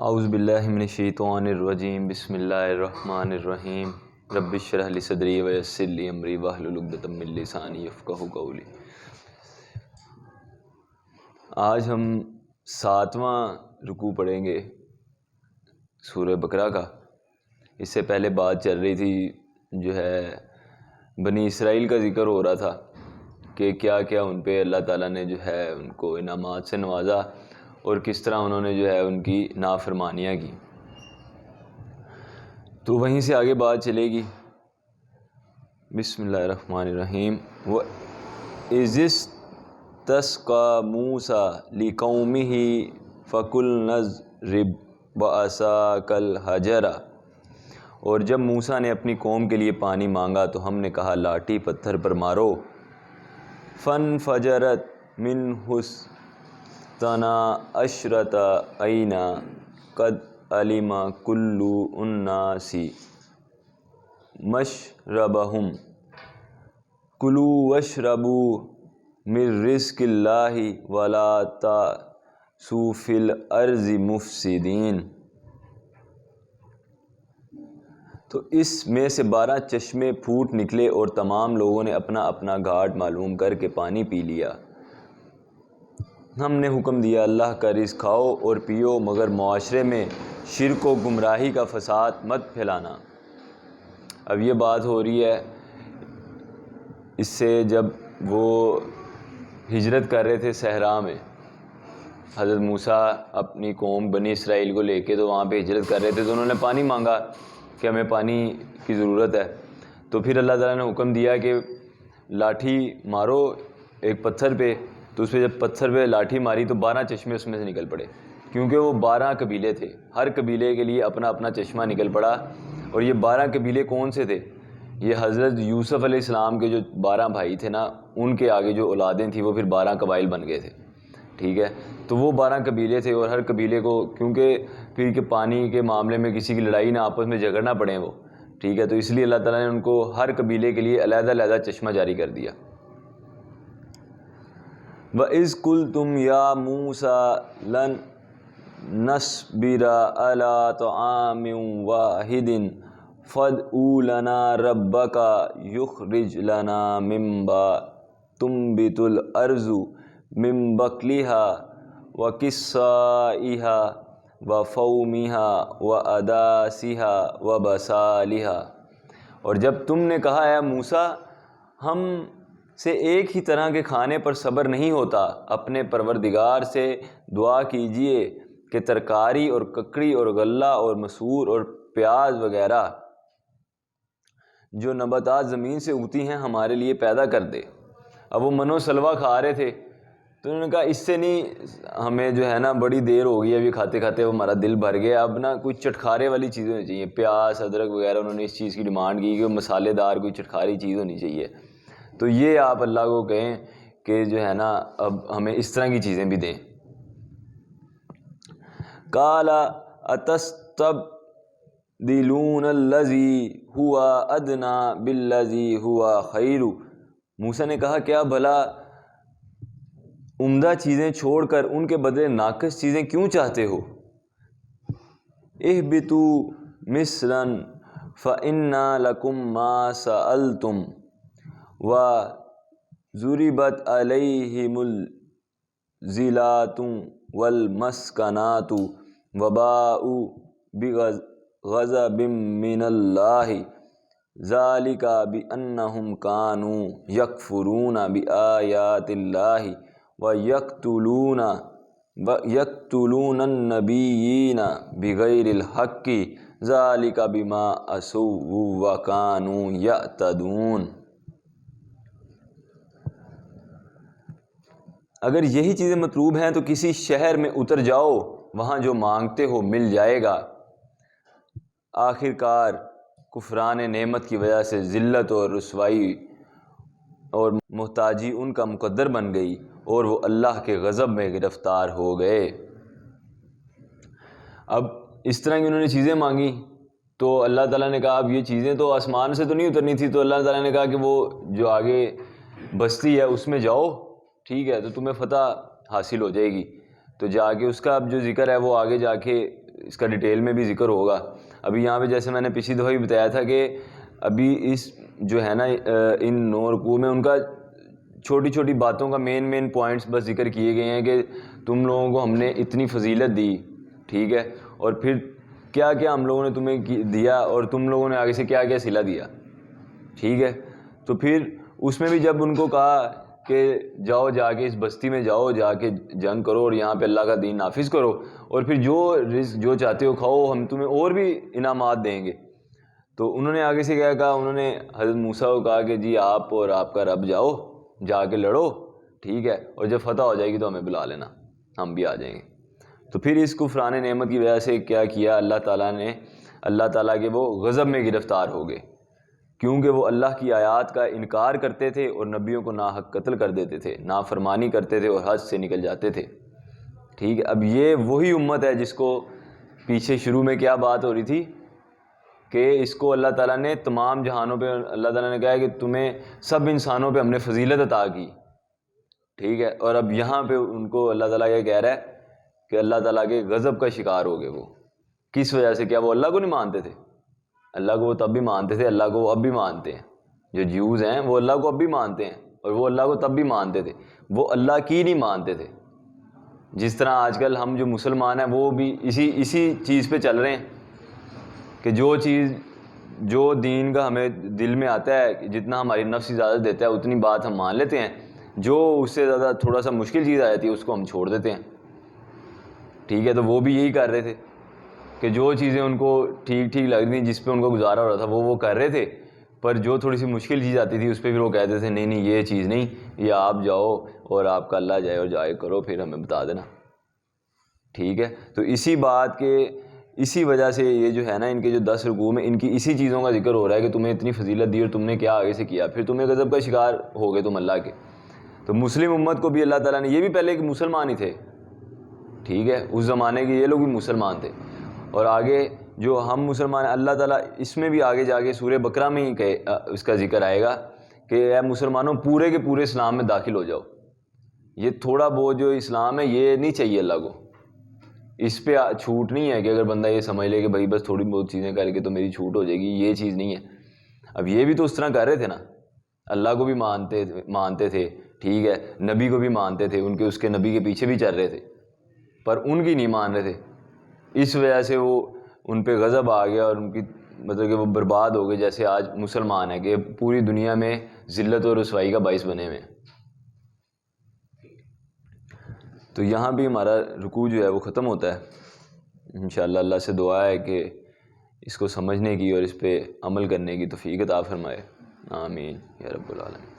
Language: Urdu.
اعوذ باللہ من الشیطان الرجیم بسم اللہ الرحمن الرحیم رب اشرح لی صدری ویسر لی امری واحلل عقدۃ من لسانی یفقہوا قولی۔ آج ہم 7واں رکوع پڑھیں گے سورہ بقرہ کا۔ اس سے پہلے بات چل رہی تھی جو ہے بنی اسرائیل کا ذکر ہو رہا تھا کہ کیا کیا ان پہ اللہ تعالیٰ نے جو ہے ان کو انعامات سے نوازا اور کس طرح انہوں نے جو ہے ان کی نافرمانیاں کی، تو وہیں سے آگے بات چلے گی۔ بسم اللہ الرحمن الرحیم۔ وَإِذِ اسْتَسْقَىٰ مُوسَىٰ لِقَوْمِهِ فَقُلْنَا اضْرِب بِّعَصَاكَ الْحَجَرَ، اور جب موسیٰ نے اپنی قوم کے لیے پانی مانگا تو ہم نے کہا لاٹھی پتھر پر مارو۔ فَانْفَجَرَتْ مِنْهُ اثْنَا عَشْرَةَ عَيْنًا قَدْ عَلِمَ كُلُّ أُنَاسٍ مَشْرَبَهُمْ كُلُوا وَاشْرَبُوا مِن رِّزْقِ اللَّهِ وَلَا تَعْثُوا فِي الْأَرْضِ مُفْسِدِينَ۔ تو اس میں سے 12 چشمے پھوٹ نکلے اور تمام لوگوں نے اپنا اپنا گھاٹ معلوم کر کے پانی پی لیا۔ ہم نے حکم دیا اللہ کا رزق کھاؤ اور پیو، مگر معاشرے میں شرک و گمراہی کا فساد مت پھیلانا۔ اب یہ بات ہو رہی ہے اس سے جب وہ ہجرت کر رہے تھے صحرا میں، حضرت موسیٰ اپنی قوم بنی اسرائیل کو لے کے تو وہاں پہ ہجرت کر رہے تھے، تو انہوں نے پانی مانگا کہ ہمیں پانی کی ضرورت ہے، تو پھر اللہ تعالیٰ نے حکم دیا کہ لاٹھی مارو ایک پتھر پہ، تو اس پہ جب پتھر پہ لاٹھی ماری تو 12 چشمے اس میں سے نکل پڑے، کیونکہ وہ 12 قبیلے تھے، ہر قبیلے کے لیے اپنا اپنا چشمہ نکل پڑا۔ اور یہ 12 قبیلے کون سے تھے؟ یہ حضرت یوسف علیہ السلام کے جو 12 بھائی تھے نا، ان کے آگے جو اولادیں تھیں وہ پھر 12 قبائل بن گئے تھے، ٹھیک ہے؟ تو وہ 12 قبیلے تھے، اور ہر قبیلے کو کیونکہ پھر کہ پانی کے معاملے میں کسی کی لڑائی نہ آپس میں جھگڑنا پڑے وہ، ٹھیک ہے؟ تو اس لیے اللہ تعالیٰ نے ان کو ہر قبیلے کے لیے علیحدہ علیحدہ چشمہ جاری کر دیا۔ وَإِذْ قُلْتُمْ يَا مُوسَىٰ لَن نَّصْبِرَ عَلَىٰ طَعَامٍ وَاحِدٍ فَادْعُ لَنَا رَبَّكَ يُخْرِجْ لَنَا مِمَّا تُنبِتُ الْأَرْضُ مِن بَقْلِهَا وَقِثَّائِهَا وَفُومِهَا وَعَدَسِهَا وَبَصَلِهَا۔ اور جب تم نے کہا اے موسیٰ ہم سے ایک ہی طرح کے کھانے پر صبر نہیں ہوتا، اپنے پروردگار سے دعا کیجئے کہ ترکاری اور ککڑی اور غلہ اور مسور اور پیاز وغیرہ جو نباتات زمین سے اگتی ہیں ہمارے لیے پیدا کر دے۔ اب وہ منو سلوا کھا رہے تھے تو انہوں نے کہا اس سے نہیں ہمیں جو ہے نا بڑی دیر ہو گئی، ابھی کھاتے کھاتے ہمارا دل بھر گیا، اب نا کوئی چٹکھارے والی چیزیں ہونی چاہیے، پیاز ادرک وغیرہ انہوں نے اس چیز کی ڈیمانڈ کی کہ مسالے دار کوئی چٹکھاری چیز ہونی چاہیے۔ تو یہ آپ اللہ کو کہیں کہ جو ہے نا اب ہمیں اس طرح کی چیزیں بھی دیں۔ قال اتستبدلون الذی هو ادنی بالذی هو خیر۔ موسیٰ نے کہا کیا بھلا عمدہ چیزیں چھوڑ کر ان کے بدلے ناقص چیزیں کیوں چاہتے ہو؟ اہبطوا مصرا فإن لکم ما سألتم وضربت علیہم الذلة والمسکنات وباءوا بغضب من اللہ ذلک بأنہم كانوا یکفرون بآیات اللہ وَيَقْتُلُونَ النَّبِيِّينَ بِغَيْرِ الْحَقِّ ذَلِكَ بِمَا عَصَوْا وَكَانُوا يَعْتَدُونَ۔ اگر یہی چیزیں مطلوب ہیں تو کسی شہر میں اتر جاؤ، وہاں جو مانگتے ہو مل جائے گا۔ آخر کار کفران نعمت کی وجہ سے ذلت اور رسوائی اور محتاجی ان کا مقدر بن گئی اور وہ اللہ کے غضب میں گرفتار ہو گئے۔ اب اس طرح کی انہوں نے چیزیں مانگی تو اللہ تعالیٰ نے کہا اب یہ چیزیں تو آسمان سے تو نہیں اترنی تھی، تو اللہ تعالیٰ نے کہا کہ وہ جو آگے بستی ہے اس میں جاؤ، ٹھیک ہے، تو تمہیں فتح حاصل ہو جائے گی۔ تو جا کے اس کا اب جو ذکر ہے وہ آگے جا کے اس کا ڈیٹیل میں بھی ذکر ہوگا. ابھی یہاں پہ جیسے میں نے پچھلی دفعہ بھی بتایا تھا کہ ابھی اس جو ہے نا ان 9 رکوع میں ان کا چھوٹی چھوٹی باتوں کا مین پوائنٹس بس ذکر کیے گئے ہیں کہ تم لوگوں کو ہم نے اتنی فضیلت دی, ٹھیک ہے, اور پھر کیا کیا ہم لوگوں نے تمہیں دیا اور تم لوگوں نے آگے سے کیا کیا صلہ دیا, ٹھیک ہے. تو پھر اس میں بھی جب ان کو کہا کہ جاؤ جا کے اس بستی میں جاؤ, جا کے جنگ کرو اور یہاں پہ اللہ کا دین نافذ کرو, اور پھر جو رزق جو چاہتے ہو کھاؤ, ہم تمہیں اور بھی انعامات دیں گے. تو انہوں نے آگے سے کیا کہا, انہوں نے حضرت موسیٰ کو کہا کہ جی آپ اور آپ کا رب جاؤ, جا کے لڑو, ٹھیک ہے, اور جب فتح ہو جائے گی تو ہمیں بلا لینا, ہم بھی آ جائیں گے. تو پھر اس کفران نعمت کی وجہ سے کیا کیا اللہ تعالیٰ کے وہ غضب میں گرفتار ہو گئے, کیونکہ وہ اللہ کی آیات کا انکار کرتے تھے اور نبیوں کو ناحق قتل کر دیتے تھے, نافرمانی کرتے تھے اور حد سے نکل جاتے تھے, ٹھیک ہے. اب یہ وہی امت ہے جس کو پیچھے شروع میں کیا بات ہو رہی تھی کہ اس کو اللہ تعالیٰ نے تمام جہانوں پہ, اللہ تعالیٰ نے کہا ہے کہ تمہیں سب انسانوں پہ ہم نے فضیلت عطا کی, ٹھیک ہے. اور اب یہاں پہ ان کو اللہ تعالیٰ یہ کہہ رہا ہے کہ اللہ تعالیٰ کے غضب کا شکار ہو گئے وہ. کس وجہ سے؟ کیا وہ اللہ کو نہیں مانتے تھے؟ اللہ کو وہ تب بھی مانتے تھے, اللہ کو وہ اب بھی مانتے ہیں. جو جیوز ہیں وہ اللہ کو اب بھی مانتے ہیں, اور وہ اللہ کو تب بھی مانتے تھے, وہ اللہ کی نہیں مانتے تھے. جس طرح آج کل ہم جو مسلمان ہیں وہ بھی اسی چیز پہ چل رہے ہیں کہ جو دین کا ہمیں دل میں آتا ہے, جتنا ہماری نفس اجازت دیتا ہے اتنی بات ہم مان لیتے ہیں, جو اس سے زیادہ تھوڑا سا مشکل چیز آ جاتی ہے اس کو ہم چھوڑ دیتے ہیں, ٹھیک ہے. تو وہ بھی یہی کر رہے تھے کہ جو چیزیں ان کو ٹھیک لگ رہی تھیں, جس پہ ان کو گزارا ہو رہا تھا وہ کر رہے تھے, پر جو تھوڑی سی مشکل چیز آتی تھی اس پہ پھر وہ کہتے تھے نہیں یہ چیز نہیں, یہ آپ جاؤ اور آپ کا اللہ جائے اور جائے کرو, پھر ہمیں بتا دینا, ٹھیک ہے. تو اسی وجہ سے یہ جو ہے نا ان کے جو 10 رکوع میں ان کی اسی چیزوں کا ذکر ہو رہا ہے کہ تمہیں اتنی فضیلت دی اور تم نے کیا آگے سے کیا, پھر تمہیں غضب کا شکار ہو گئے تم اللہ کے. تو مسلم امت کو بھی اللہ تعالیٰ نے, یہ بھی پہلے ایک مسلمان ہی تھے, ٹھیک ہے, اس زمانے کے یہ لوگ بھی مسلمان تھے, اور آگے جو ہم مسلمان ہیں اللہ تعالیٰ اس میں بھی آگے جا کے سورہ بقرہ میں ہی اس کا ذکر آئے گا کہ اے مسلمانوں پورے کے پورے اسلام میں داخل ہو جاؤ. یہ تھوڑا بہت جو اسلام ہے یہ نہیں چاہیے اللہ کو, اس پہ چھوٹ نہیں ہے کہ اگر بندہ یہ سمجھ لے کہ بھائی بس تھوڑی بہت چیزیں کر کے تو میری چھوٹ ہو جائے گی, یہ چیز نہیں ہے. اب یہ بھی تو اس طرح کر رہے تھے نا, اللہ کو بھی مانتے تھے, ٹھیک ہے, نبی کو بھی مانتے تھے, اس کے نبی کے پیچھے بھی چل رہے تھے, پر ان کی نہیں مان رہے تھے. اس وجہ سے وہ ان پہ غضب آ گیا اور ان کی مطلب کہ وہ برباد ہو گئے, جیسے آج مسلمان ہیں کہ پوری دنیا میں ذلت اور رسوائی کا باعث بنے ہوئے ہیں. تو یہاں بھی ہمارا رکوع جو ہے وہ ختم ہوتا ہے. انشاءاللہ اللہ سے دعا ہے کہ اس کو سمجھنے کی اور اس پہ عمل کرنے کی توفیق عطا فرمائے. آمین یا رب العالمین.